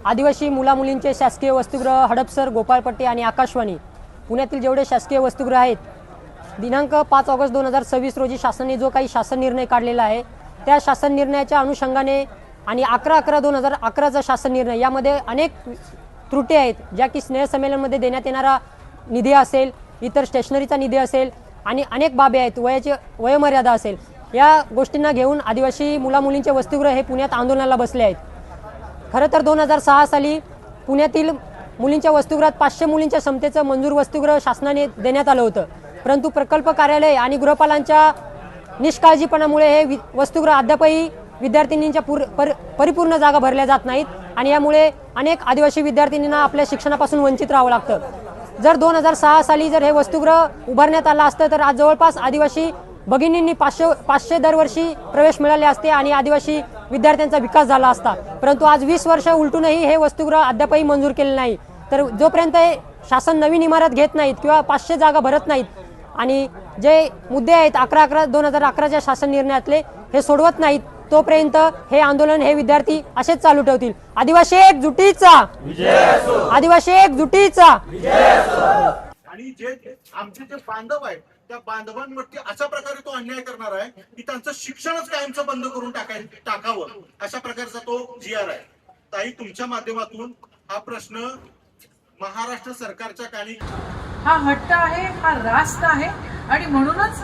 आदिवासी मुलामुलींचे शासकीय वसतिगृह हडपसर, गोपाळपट्टी आणि आकाशवाणी पुण्यातील जेवढे शासकीय वसतिगृह आहेत, दिनांक 5 ऑगस्ट 2026 रोजी शासनाने जो काही शासन निर्णय काढलेला आहे, त्या शासन निर्णयाच्या अनुषंगाने आणि 11/11/2011चा शासन निर्णय यामध्ये अनेक त्रुटी आहेत, ज्या की स्नेहसंमेलनमध्ये देण्यात येणारा निधी असेल, इतर स्टेशनरीचा निधी असेल आणि अनेक बाबी आहेत, वयोमर्यादा असेल, या गोष्टींना घेऊन आदिवासी मुलामुलींचे वसतिगृह हे पुण्यात आंदोलनाला बसले आहेत. खरं तर 2006 साली पुण्यातील मुलींच्या वसतिगृहात 500 मुलींच्या क्षमतेचं मंजूर वसतिगृह शासनाने देण्यात आलं होतं, परंतु प्रकल्प कार्यालय आणि गृहपालांच्या निष्काळजीपणामुळे हे वसतिगृह अद्यापही विद्यार्थिनींच्या परिपूर्ण जागा भरल्या जात नाहीत आणि यामुळे अनेक आदिवासी विद्यार्थिनींना आपल्या शिक्षणापासून वंचित राहावं लागतं. जर 2006 साली जर हे वसतिगृह उभारण्यात आलं असतं तर आज जवळपास आदिवासी भगिनींनी 500 दरवर्षी प्रवेश मिळाले असते आणि आदिवासी विद्यार्थ्यांचा विकास झाला असता. परंतु आज 20 वर्ष उलटूनही हे वसतिगृह अद्यापही मंजूर केले नाही. तर जोपर्यंत शासन नवीन इमारत घेत नाहीत किंवा 500 जागा भरत नाहीत आणि जे मुद्दे आहेत 11/11/2011च्या शासन निर्णयातले हे सोडवत नाहीत, तोपर्यंत हे आंदोलन हे विद्यार्थी असेच चालू ठेवतील. आदिवासी एकजुटीचा आदिवासी एकजुटीचा. आणि जे आमचे जे बांधव आहेत त्या बांधवांवरती अशा प्रकारे तो अन्याय करणार आहे की त्यांचं शिक्षणच कायमचं बंद करून टाकावं अशा प्रकारचा तो GR आहे. ताई, तुमच्या माध्यमातून हा प्रश्न महाराष्ट्र सरकारच्या कानी हा हट्ट आहे, हा रास्त आहे आणि म्हणूनच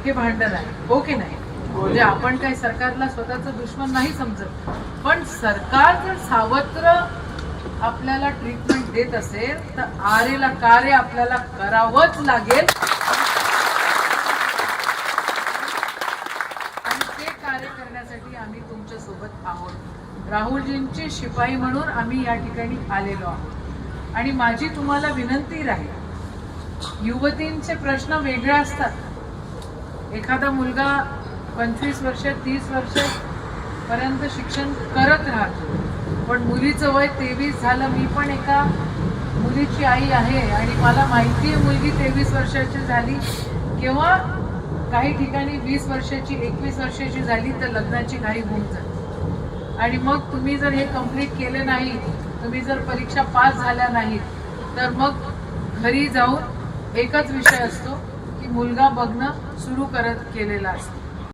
हे भांडण आहे, हो की नाही? म्हणजे आपण काही सरकारला स्वतःचं दुश्मन नाही समजत, पण सरकार जर सावत्र आपल्याला ट्रीटमेंट देत असेल तर आरेला कार्य आपल्याला करावंच लागेल आणि ते कार्य करण्यासाठी आम्ही तुमच्या सोबत आहोत. राहुलजींची शिपाई म्हणून आम्ही या ठिकाणी आलेलो आहोत आणि माझी तुम्हाला विनंती राहील, युवतींचे प्रश्न वेगळे असतात. एखादा मुलगा 25 वर्ष 30 वर्ष पर्यंत शिक्षण करत राहतो, पण मुलीचं वय 23 झालं. मी पण एका मुलीची आई आहे आणि मला माहिती आहे मुलगी 23 वर्षाची झाली किंवा काही ठिकाणी 20 वर्षाची 21 वर्षाची झाली तर लग्नाची घाई होऊन जाते. आणि मग तुम्ही जर हे कंप्लीट केले नाही, तुम्ही जर परीक्षा पास झाल्या नाहीत तर मग घरी जाऊन एकच विषय असतो की मुलगा बघणं सुरू केलेला असतो.